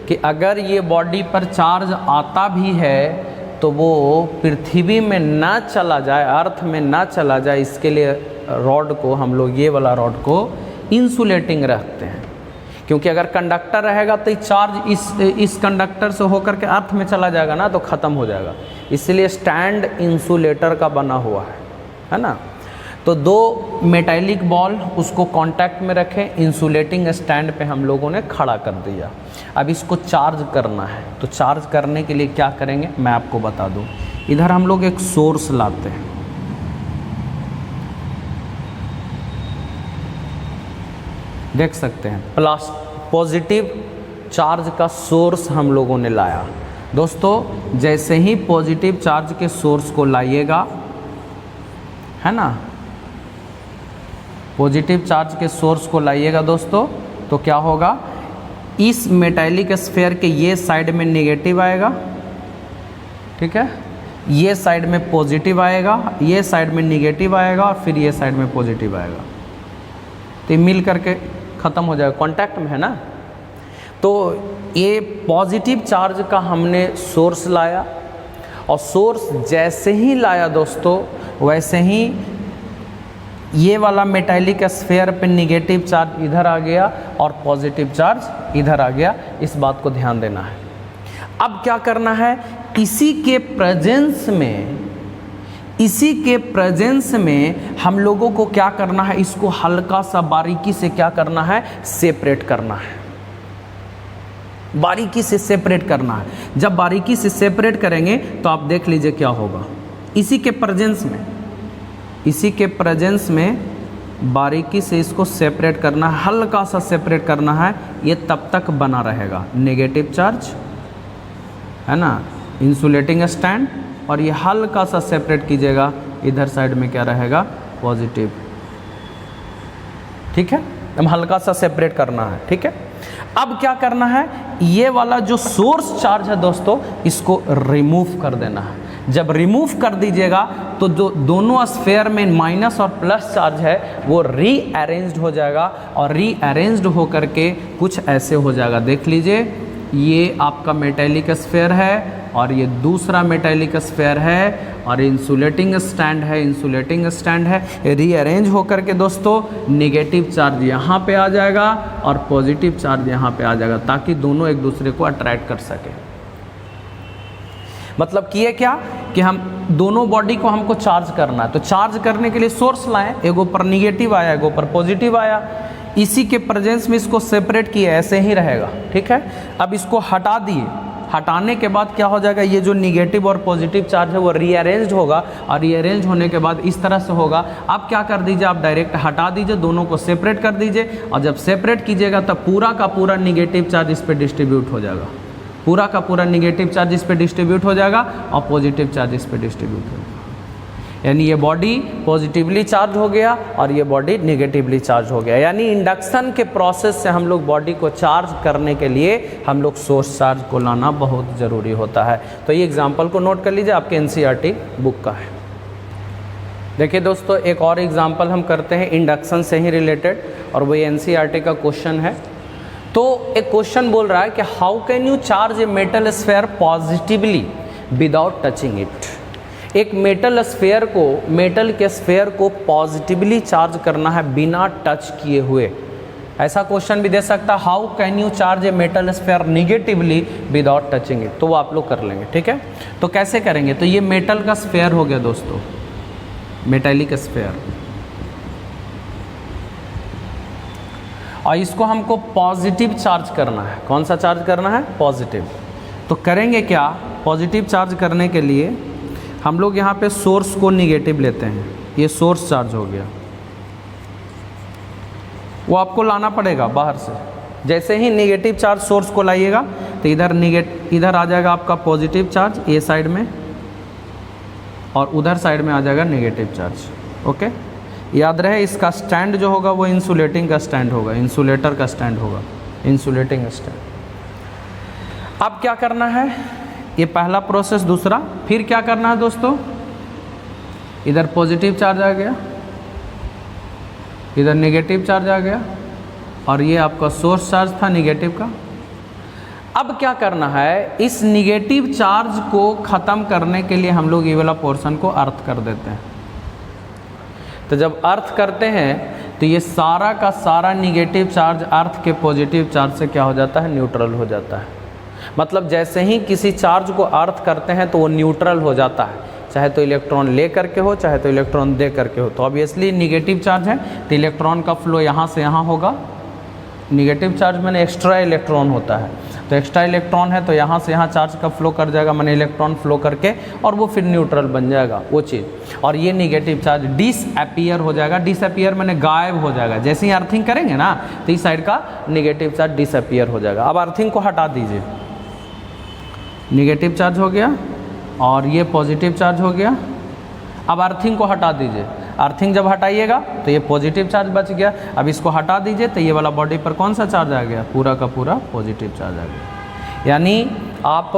कि अगर ये बॉडी पर चार्ज आता भी है तो वो पृथ्वी में ना चला जाए, अर्थ में ना चला जाए, इसके लिए रॉड को हम लोग, ये वाला रॉड को इंसुलेटिंग रखते हैं। क्योंकि अगर कंडक्टर रहेगा तो चार्ज इस कंडक्टर से होकर के अर्थ में चला जाएगा ना, तो ख़त्म हो जाएगा। इसलिए स्टैंड इंसुलेटर का बना हुआ है ना। तो दो मेटेलिक बॉल उसको कांटेक्ट में रखें, इंसुलेटिंग स्टैंड पे हम लोगों ने खड़ा कर दिया। अब इसको चार्ज करना है, तो चार्ज करने के लिए क्या करेंगे मैं आपको बता दूं। इधर हम लोग एक सोर्स लाते हैं, देख सकते हैं पॉजिटिव चार्ज का सोर्स हम लोगों ने लाया। दोस्तों जैसे ही पॉजिटिव चार्ज के सोर्स को लाइएगा, है ना, पॉजिटिव चार्ज के सोर्स को लाइएगा दोस्तों, तो क्या होगा, इस मेटेलिक स्फीयर के ये साइड में नेगेटिव आएगा, ठीक है, ये साइड में पॉजिटिव आएगा, ये साइड में नेगेटिव आएगा और फिर ये साइड में पॉजिटिव आएगा। तो मिल करके ख़त्म हो जाएगा, कांटेक्ट में है ना। तो ये पॉजिटिव चार्ज का हमने सोर्स लाया और सोर्स जैसे ही लाया दोस्तों वैसे ही ये वाला मेटालिक स्फीयर पे निगेटिव चार्ज इधर आ गया और पॉजिटिव चार्ज इधर आ गया। इस बात को ध्यान देना है। अब क्या करना है, इसी के प्रेजेंस में हम लोगों को क्या करना है, इसको हल्का सा बारीकी से क्या करना है, सेपरेट करना है। बारीकी से सेपरेट करना है। जब बारीकी से सेपरेट करेंगे तो आप देख लीजिए क्या होगा। इसी के प्रेजेंस में बारीकी से इसको सेपरेट करना है, हल्का सा सेपरेट करना है। ये तब तक बना रहेगा नेगेटिव चार्ज, है ना, इंसुलेटिंग स्टैंड, और ये हल्का सा सेपरेट कीजिएगा, इधर साइड में क्या रहेगा, पॉजिटिव। ठीक है, हम हल्का सा सेपरेट करना है। ठीक है, अब क्या करना है, ये वाला जो सोर्स चार्ज है दोस्तों, इसको रिमूव कर देना है। जब रिमूव कर दीजिएगा तो जो दोनों स्फीयर में माइनस और प्लस चार्ज है वो रीअरेंज्ड हो जाएगा, और रीअरेंज्ड होकर के कुछ ऐसे हो जाएगा। देख लीजिए, ये आपका मेटालिक स्फीयर है और ये दूसरा मेटालिक स्फीयर है, और इंसुलेटिंग स्टैंड है। रीअरेंज होकर के दोस्तों नेगेटिव चार्ज यहाँ पे आ जाएगा और पॉजिटिव चार्ज यहाँ पे आ जाएगा, ताकि दोनों एक दूसरे को अट्रैक्ट कर सके। मतलब किए क्या कि हम दोनों बॉडी को हमको चार्ज करना है, तो चार्ज करने के लिए सोर्स लाएं, एगो पर निगेटिव आया, एगो पर पॉजिटिव आया। इसी के प्रेजेंस में इसको सेपरेट किए, ऐसे ही रहेगा। ठीक है, अब इसको हटा दिए। हटाने के बाद क्या हो जाएगा, ये जो निगेटिव और पॉजिटिव चार्ज है वो रीअरेंज होगा, और रीअरेंज होने के बाद इस तरह से होगा। आप क्या कर दीजिए, आप डायरेक्ट हटा दीजिए, दोनों को सेपरेट कर दीजिए, और जब सेपरेट कीजिएगा तब पूरा का पूरा निगेटिव चार्ज इस पर डिस्ट्रीब्यूट हो जाएगा। पूरा का पूरा निगेटिव चार्ज इस पर डिस्ट्रीब्यूट हो जाएगा और पॉजिटिव चार्ज इस पर डिस्ट्रीब्यूट हो जाएगा। यानी ये बॉडी पॉजिटिवली चार्ज हो गया और ये बॉडी नेगेटिवली चार्ज हो गया। यानी इंडक्शन के प्रोसेस से हम लोग बॉडी को चार्ज करने के लिए हम लोग सोर्स चार्ज को लाना बहुत ज़रूरी होता है। तो ये एग्जांपल को नोट कर लीजिए, आपके एनसीईआरटी बुक का है। देखिए दोस्तों, एक और एग्जांपल हम करते हैं इंडक्शन से ही रिलेटेड, और वही एनसीईआरटी का क्वेश्चन है। तो एक क्वेश्चन बोल रहा है कि how can you charge a metal sphere positively without touching it. एक मेटल के स्फीयर को पॉजिटिवली चार्ज करना है बिना टच किए हुए। ऐसा क्वेश्चन भी दे सकता है, how can you charge a metal sphere negatively without touching it. तो वो आप लोग कर लेंगे। ठीक है, तो कैसे करेंगे, तो ये मेटल का स्फीयर हो गया दोस्तों, मेटालिक स्फीयर, और इसको हमको पॉजिटिव चार्ज करना है। कौन सा चार्ज करना है, पॉजिटिव। तो करेंगे क्या, पॉजिटिव चार्ज करने के लिए हम लोग यहाँ पे सोर्स को निगेटिव लेते हैं। ये सोर्स चार्ज हो गया, वो आपको लाना पड़ेगा बाहर से। जैसे ही निगेटिव चार्ज सोर्स को लाइएगा तो इधर आ जाएगा आपका पॉजिटिव चार्ज ए साइड में, और उधर साइड में आ जाएगा नेगेटिव चार्ज। ओके, याद रहे इसका स्टैंड जो होगा वो इंसुलेटिंग का स्टैंड होगा, इंसुलेटर का स्टैंड होगा, इंसुलेटिंग स्टैंड। अब क्या करना है, ये पहला प्रोसेस। दूसरा फिर क्या करना है दोस्तों, इधर पॉजिटिव चार्ज आ गया, इधर नेगेटिव चार्ज आ गया, और ये आपका सोर्स चार्ज था नेगेटिव का। अब क्या करना है, इस नेगेटिव चार्ज को ख़त्म करने के लिए हम लोग ये वाला पोर्शन को अर्थ कर देते हैं। तो जब अर्थ करते हैं तो ये सारा का सारा नेगेटिव चार्ज अर्थ के पॉजिटिव चार्ज से क्या हो जाता है, न्यूट्रल हो जाता है। मतलब जैसे ही किसी चार्ज को अर्थ करते हैं तो वो न्यूट्रल हो जाता है, चाहे तो इलेक्ट्रॉन ले करके हो, चाहे तो इलेक्ट्रॉन दे करके हो। तो ऑब्वियसली निगेटिव चार्ज है तो इलेक्ट्रॉन का फ्लो यहाँ से यहाँ होगा। निगेटिव चार्ज मैंने एक्स्ट्रा इलेक्ट्रॉन होता है, तो एक्स्ट्रा इलेक्ट्रॉन है तो यहाँ से यहाँ चार्ज का फ्लो कर जाएगा, मैंने इलेक्ट्रॉन फ्लो करके, और वो फिर न्यूट्रल बन जाएगा वो चीज़। और ये निगेटिव चार्ज डिसअपीयर हो जाएगा। डिसअपीयर मैंने गायब हो जाएगा। जैसे ही अर्थिंग करेंगे ना तो इस साइड का निगेटिव चार्ज डिसअपीयर हो जाएगा। अब अर्थिंग को हटा दीजिए, निगेटिव चार्ज हो गया और ये पॉजिटिव चार्ज हो गया। अब अर्थिंग को हटा दीजिए, अर्थिंग जब हटाइएगा तो ये पॉजिटिव चार्ज बच गया। अब इसको हटा दीजिए तो ये वाला बॉडी पर कौन सा चार्ज आ गया, पूरा का पूरा पॉजिटिव चार्ज आ गया। यानी आप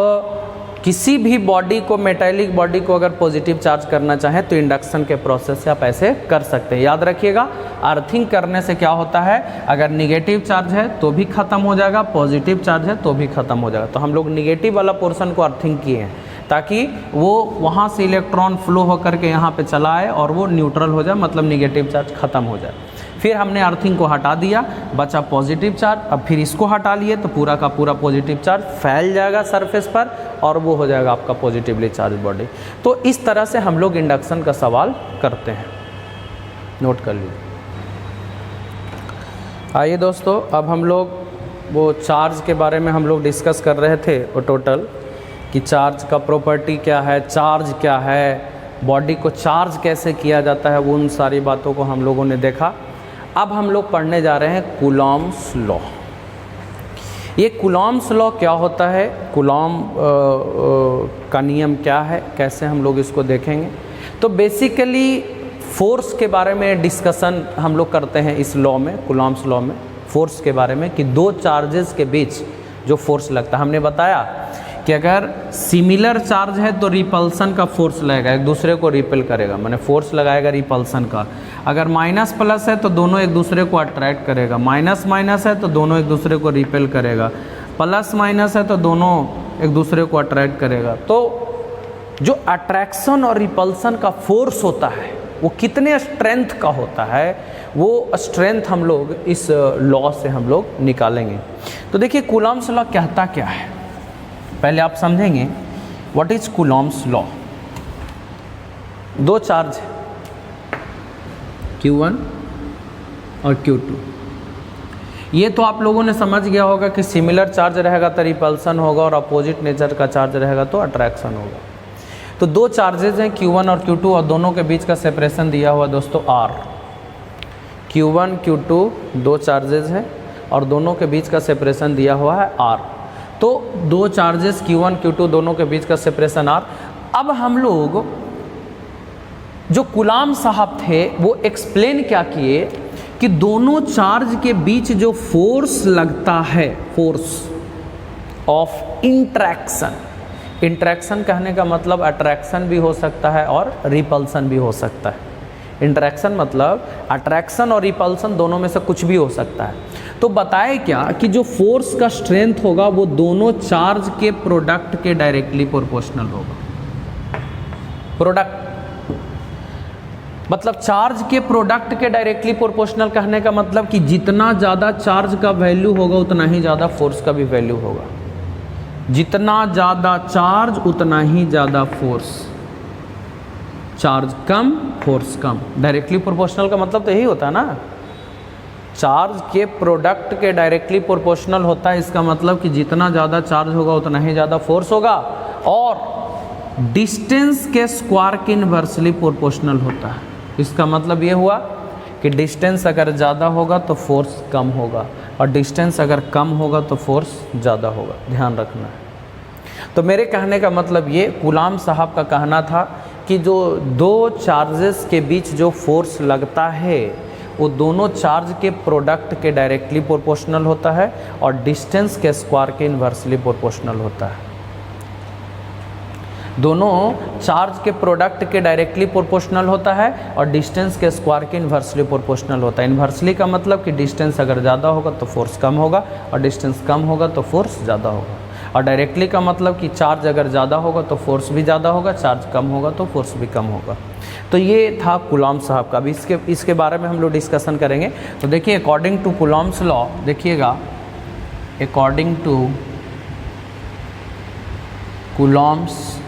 किसी भी बॉडी को, मेटालिक बॉडी को अगर पॉजिटिव चार्ज करना चाहें तो इंडक्शन के प्रोसेस से आप ऐसे कर सकते हैं। याद रखिएगा, अर्थिंग करने से क्या होता है, अगर निगेटिव चार्ज है तो भी ख़त्म हो जाएगा, पॉजिटिव चार्ज है तो भी ख़त्म हो जाएगा। तो हम लोग निगेटिव वाला पोर्शन को अर्थिंग किए हैं ताकि वो वहाँ से इलेक्ट्रॉन फ्लो होकर के यहाँ पे चला आए और वो न्यूट्रल हो जाए, मतलब निगेटिव चार्ज ख़त्म हो जाए। फिर हमने अर्थिंग को हटा दिया, बचा पॉजिटिव चार्ज। अब फिर इसको हटा लिए तो पूरा का पूरा पॉजिटिव चार्ज फैल जाएगा सरफेस पर और वो हो जाएगा आपका पॉजिटिवली चार्ज बॉडी। तो इस तरह से हम लोग इंडक्शन का सवाल करते हैं, नोट कर लीजिए। आइए दोस्तों, अब हम लोग वो चार्ज के बारे में हम लोग डिस्कस कर रहे थे, वो टोटल कि चार्ज का प्रॉपर्टी क्या है, चार्ज क्या है, बॉडी को चार्ज कैसे किया जाता है, वो उन सारी बातों को हम लोगों ने देखा। अब हम लोग पढ़ने जा रहे हैं कूलॉम्स लॉ। ये कूलॉम्स लॉ क्या होता है, कूलॉम का नियम क्या है, कैसे हम लोग इसको देखेंगे। तो बेसिकली फोर्स के बारे में डिस्कशन हम लोग करते हैं इस लॉ में, कूलॉम्स लॉ में फोर्स के बारे में, कि दो चार्जेस के बीच जो फोर्स लगता है। हमने बताया कि अगर सिमिलर चार्ज है तो रिपल्सन का फोर्स लगेगा, एक दूसरे को रिपेल करेगा, माने फोर्स लगाएगा रिपल्सन का। अगर माइनस प्लस है तो दोनों एक दूसरे को अट्रैक्ट करेगा, माइनस माइनस है तो दोनों एक दूसरे को रिपेल करेगा, प्लस माइनस है तो दोनों एक दूसरे को अट्रैक्ट करेगा। तो जो अट्रैक्शन और रिपल्सन का फोर्स होता है वो कितने स्ट्रेंथ का होता है, वो स्ट्रेंथ हम लोग इस लॉ से हम लोग निकालेंगे। तो देखिए कूलॉम्स लॉ कहता क्या है, पहले आप समझेंगे व्हाट इज कूलॉम्स लॉ। दो चार्ज है Q1 और Q2। ये तो आप लोगों ने समझ गया होगा कि सिमिलर चार्ज रहेगा तो रिपल्सन होगा और अपोजिट नेचर का चार्ज रहेगा तो अट्रैक्शन होगा। तो दो चार्जेज हैं Q1 और Q2 और दोनों के बीच का सेपरेशन दिया हुआ दोस्तों R। Q1 Q2 दो चार्जेज हैं और दोनों के बीच का सेपरेशन दिया हुआ है R। तो दो चार्जेस Q1 Q2 दोनों के बीच का सेपरेशन R। अब हम लोग जो कूलाम साहब थे वो एक्सप्लेन क्या किए कि दोनों चार्ज के बीच जो फोर्स लगता है, फोर्स ऑफ इंट्रैक्शन। इंट्रैक्शन कहने का मतलब अट्रैक्शन भी हो सकता है और रिपल्सन भी हो सकता है। इंट्रैक्शन मतलब अट्रैक्शन और रिपल्सन दोनों में से कुछ भी हो सकता है। तो बताए क्या कि जो फोर्स का स्ट्रेंथ होगा वो दोनों चार्ज के प्रोडक्ट के डायरेक्टली प्रोपोर्शनल होगा। प्रोडक्ट मतलब चार्ज के प्रोडक्ट के डायरेक्टली प्रोपोर्शनल कहने का मतलब कि जितना ज़्यादा चार्ज का वैल्यू होगा उतना ही ज़्यादा फोर्स का भी वैल्यू होगा। जितना ज़्यादा चार्ज उतना ही ज़्यादा फोर्स। चार्ज कम फोर्स कम, डायरेक्टली प्रोपोर्शनल का मतलब तो यही होता है ना। चार्ज के प्रोडक्ट के डायरेक्टली प्रोपोर्शनल होता है, इसका मतलब कि जितना ज़्यादा चार्ज होगा उतना ही ज़्यादा फोर्स होगा। और डिस्टेंस के स्क्वायर के इन्वर्सली प्रोपोर्शनल होता है। इसका मतलब ये हुआ कि डिस्टेंस अगर ज़्यादा होगा तो फोर्स कम होगा और डिस्टेंस अगर कम होगा तो फोर्स ज़्यादा होगा, ध्यान रखना है। तो मेरे कहने का मतलब ये कूलाम साहब का कहना था कि जो दो चार्जेस के बीच जो फोर्स लगता है वो दोनों चार्ज के प्रोडक्ट के डायरेक्टली प्रोपोर्शनल होता है और डिस्टेंस के स्क्वायर के इन्वर्सली प्रोपोर्शनल होता है। दोनों चार्ज के प्रोडक्ट के डायरेक्टली प्रोपोर्शनल होता है और डिस्टेंस के स्क्वायर के इन्वर्सली प्रोपोर्शनल होता है। इन्वर्सली का मतलब कि डिस्टेंस अगर ज़्यादा होगा तो फोर्स कम होगा और डिस्टेंस कम होगा तो फोर्स ज़्यादा होगा। और डायरेक्टली का मतलब कि चार्ज अगर ज़्यादा होगा तो फोर्स भी ज़्यादा होगा, चार्ज कम होगा तो फोर्स भी कम होगा। तो ये था कूलाम साहब का। अभी इसके बारे में हम लोग डिस्कशन करेंगे। तो देखिए अकॉर्डिंग टू कूलाम्स लॉ, देखिएगा according to Coulomb's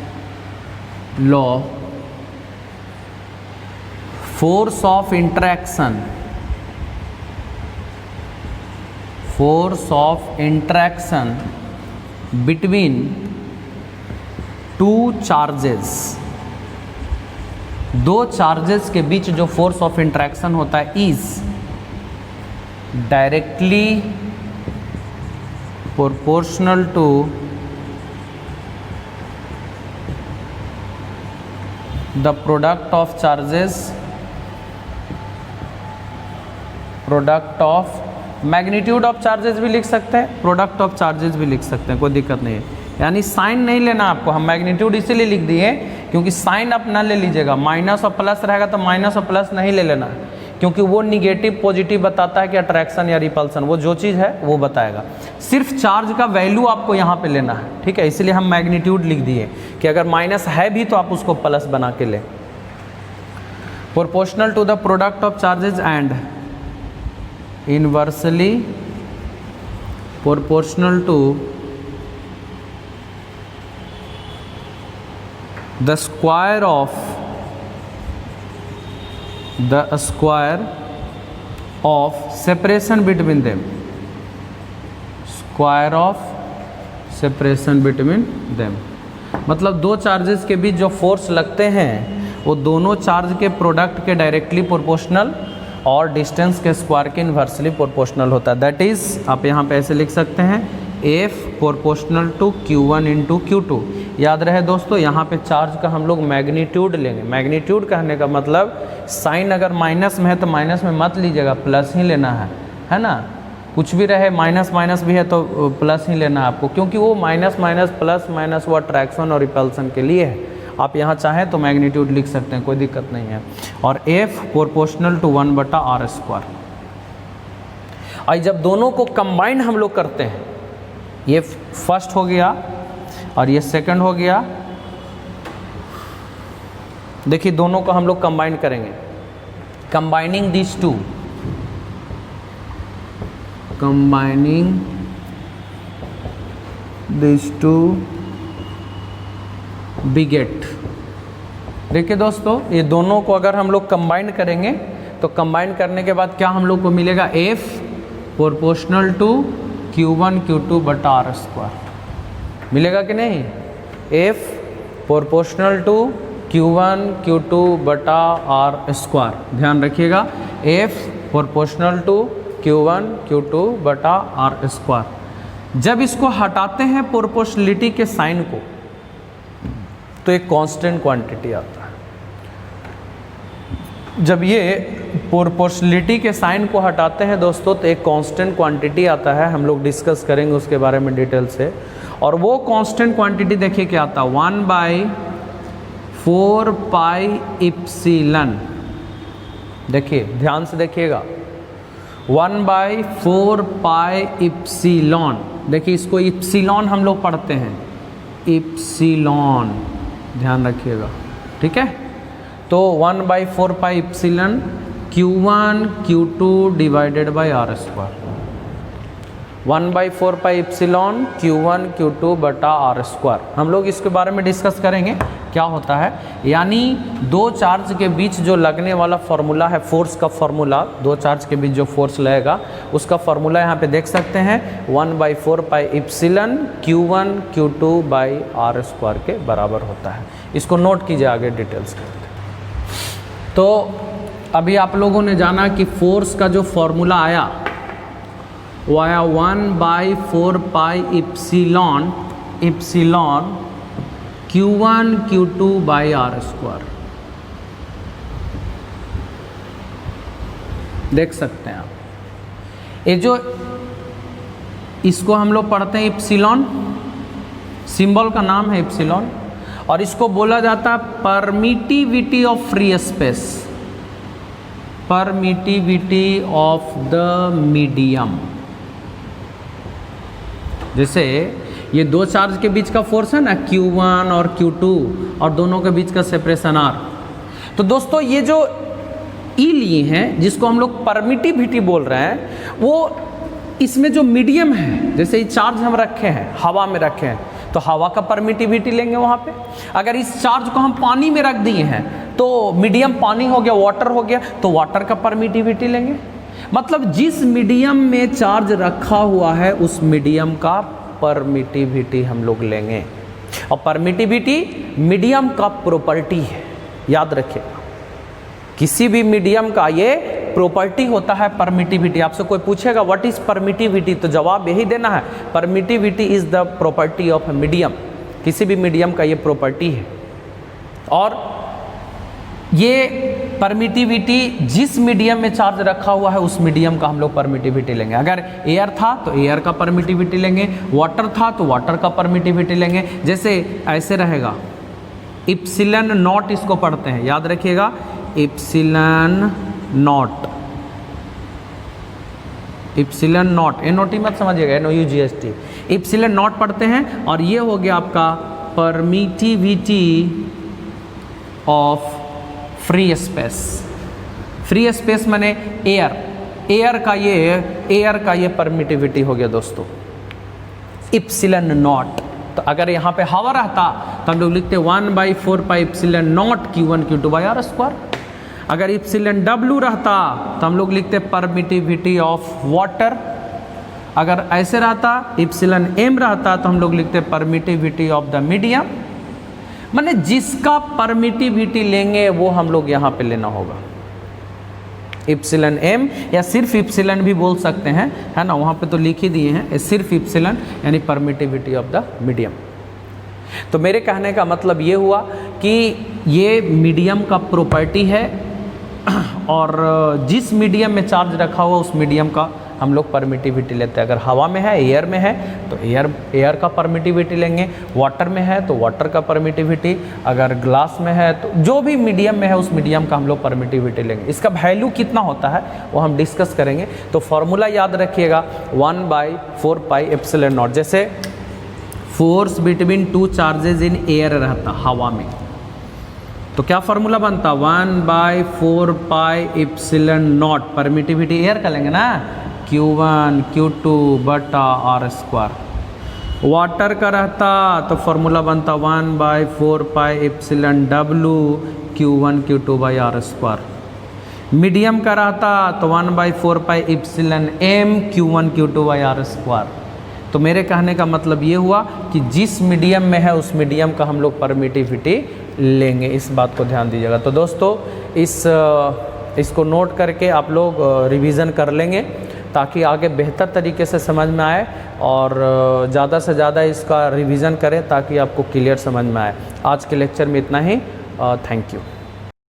law, force of interaction between two charges, दो चार्जेस के बीच जो फोर्स ऑफ इंट्रैक्शन होता है is directly proportional to the product of charges, product of magnitude of charges भी लिख सकते हैं, प्रोडक्ट ऑफ चार्जेस भी लिख सकते हैं, कोई दिक्कत नहीं है। यानी साइन नहीं लेना आपको, हम मैग्नीट्यूड इसीलिए लिख दिए क्योंकि साइन आप ना ले लीजिएगा। माइनस और प्लस रहेगा तो माइनस और प्लस नहीं ले लेना, क्योंकि वो निगेटिव पॉजिटिव बताता है कि अट्रैक्शन या रिपल्सन, वो जो चीज़ है वो बताएगा। सिर्फ चार्ज का वैल्यू आपको यहाँ पे लेना है, ठीक है, इसलिए हम मैग्नीट्यूड लिख दिए कि अगर माइनस है भी तो आप उसको प्लस बना के लें। Proportional to the product of charges and inversely proportional to the square of separation between them, square of separation between them, मतलब दो चार्जेस के बीच जो फोर्स लगते हैं वो दोनों चार्ज के प्रोडक्ट के डायरेक्टली प्रोपोर्शनल और डिस्टेंस के स्क्वायर के इन्वर्सली प्रोपोर्शनल होता है। दैट इज आप यहाँ पे ऐसे लिख सकते हैं F proportional to Q1 into Q2। याद रहे दोस्तों, यहाँ पे चार्ज का हम लोग मैग्नीट्यूड लेंगे। मैग्नीट्यूड कहने का मतलब साइन अगर माइनस में है तो माइनस में मत लीजिएगा, प्लस ही लेना है ना। कुछ भी रहे माइनस माइनस भी है तो प्लस ही लेना है आपको, क्योंकि वो माइनस माइनस प्लस माइनस वो अट्रैक्शन और रिपल्सन के लिए है। आप यहाँ चाहें तो मैग्नीट्यूड लिख सकते हैं, कोई दिक्कत नहीं है। और F प्रोपोर्शनल टू 1/r²। और जब दोनों को कंबाइन हम लोग करते हैं, ये फर्स्ट हो गया और ये सेकंड हो गया, देखिए दोनों को हम लोग कंबाइन करेंगे। Combining this two, combining this two बिगेट। देखिए दोस्तों, ये दोनों को अगर हम लोग कंबाइन करेंगे तो कंबाइन करने के बाद क्या हम लोग को मिलेगा, F proportional to Q1 Q2/r² मिलेगा कि नहीं। F proportional to Q1 Q2/r², ध्यान रखिएगा, F proportional to Q1 Q2/r²। जब इसको हटाते हैं प्रोपोर्शनलिटी के साइन को तो एक कांस्टेंट क्वांटिटी आता है। जब ये प्रोपोर्शनलिटी के साइन को हटाते हैं दोस्तों तो एक कांस्टेंट क्वांटिटी आता है, हम लोग डिस्कस करेंगे उसके बारे में डिटेल से। और वो कांस्टेंट क्वांटिटी देखिए क्या आता है, 1/4πε। देखिए ध्यान से देखिएगा, 1/4πε। देखिए इसको इप्सिलॉन हम लोग पढ़ते हैं, इप्सिलॉन, ध्यान रखिएगा, ठीक है। तो 1/4πε Q1 Q2/r², 1/4πε Q1 Q2/r²। हम लोग इसके बारे में डिस्कस करेंगे क्या होता है। यानी दो चार्ज के बीच जो लगने वाला फॉर्मूला है, फोर्स का फॉर्मूला, दो चार्ज के बीच जो फोर्स लगेगा उसका फॉर्मूला यहाँ पे देख सकते हैं, 1/4πε Q1 Q2/r² के बराबर होता है। इसको नोट कीजिए आगे डिटेल्स के। तो अभी आप लोगों ने जाना कि फोर्स का जो फॉर्मूला आया वो आया 1/4πε Q1 Q2/r²। देख सकते हैं आप, ये जो इसको हम लोग पढ़ते हैं इप्सिलॉन, सिंबल का नाम है इप्सिलॉन, और इसको बोला जाता है permittivity of free space, permittivity of the medium. जैसे ये दो चार्ज के बीच का फोर्स है ना, Q1 और Q2, और दोनों के बीच का सेपरेशन R। तो दोस्तों ये जो E लिए हैं जिसको हम लोग परमिटिविटी बोल रहे हैं, वो इसमें जो मीडियम है, जैसे ये चार्ज हम रखे हैं, हवा में रखे हैं, तो हवा का परमिटिविटी लेंगे वहाँ पे। अगर इस चार्ज को हम पानी में रख दिए हैं तो मीडियम पानी हो गया, वाटर हो गया, तो वाटर का परमिटिविटी लेंगे। मतलब जिस मीडियम में चार्ज रखा हुआ है उस मीडियम का परमिटिविटी हम लोग लेंगे। और परमिटिविटी मीडियम का प्रॉपर्टी है, याद रखिएगा, किसी भी मीडियम का ये प्रॉपर्टी होता है परमिटिविटी। आपसे कोई पूछेगा व्हाट इज परमिटिविटी, तो जवाब यही देना है, permittivity is the property of a medium. किसी भी मीडियम का ये प्रॉपर्टी है। और ये परमिटिविटी जिस मीडियम में चार्ज रखा हुआ है उस मीडियम का हम लोग परमिटिविटी लेंगे। अगर एयर था तो एयर का परमिटिविटी लेंगे, वाटर था तो वाटर का परमिटिविटी लेंगे। जैसे ऐसे रहेगा, इप्सिलन नॉट इसको पढ़ते हैं, याद रखिएगा, इप्सिलन नॉट। इप्सिलन नॉट, NOT मत समझिएगा, NOUGST, इप्सिलन नॉट पढ़ते हैं। और ये हो गया आपका permittivity of free space. Free space माने एयर का ये परमिटिविटी हो गया दोस्तों, इप्सिलन नॉट। तो अगर यहाँ पे हवा रहता तो हम लोग लिखते 1/4 pi epsilon naught Q1 Q2 by R square. अगर इप्सिलन W रहता तो हम लोग लिखते परमिटिविटी ऑफ वाटर। अगर ऐसे रहता इप्सिलन M रहता तो हम लोग लिखते परमिटिविटी ऑफ द मीडियम। माने जिसका परमिटिविटी लेंगे वो हम लोग यहाँ पे लेना होगा, इप्सिलन M या सिर्फ इप्सिलन भी बोल सकते हैं, है ना, वहाँ पे तो लिख ही दिए हैं सिर्फ इप्सिलन यानी परमिटिविटी ऑफ द मीडियम। तो मेरे कहने का मतलब ये हुआ कि ये मीडियम का प्रॉपर्टी है और जिस मीडियम में चार्ज रखा हुआ उस मीडियम का हम लोग परमिटिविटी लेते हैं। अगर हवा में है, एयर में है तो एयर का परमिटिविटी लेंगे, वाटर में है तो वाटर का परमिटिविटी, अगर ग्लास में है तो जो भी मीडियम में है उस मीडियम का हम लोग परमिटिविटी लेंगे। इसका वैल्यू कितना होता है वो हम डिस्कस करेंगे। तो फॉर्मूला याद रखिएगा 1/4 पाई एप्सिलॉन नॉट। जैसे force between two charges in air रहता हवा में, तो क्या फॉर्मूला बनता 1/4 pi epsilon not, permittivity air का लेंगे ना, Q1 Q2 बटा आर स्क्वायर। वाटर का रहता तो फॉर्मूला बनता 1/4 pi epsilon W Q1 Q2 by R square. Medium का रहता तो 1/4 pi epsilon M Q1 Q2 by R square. तो मेरे कहने का मतलब ये हुआ कि जिस मीडियम में है उस मीडियम का हम लोग परमिटिविटी लेंगे, इस बात को ध्यान दीजिएगा। तो दोस्तों इसको नोट करके आप लोग रिवीजन कर लेंगे ताकि आगे बेहतर तरीके से समझ में आए और ज़्यादा से ज़्यादा इसका रिवीजन करें ताकि आपको क्लियर समझ में आए। आज के लेक्चर में इतना ही, थैंक यू।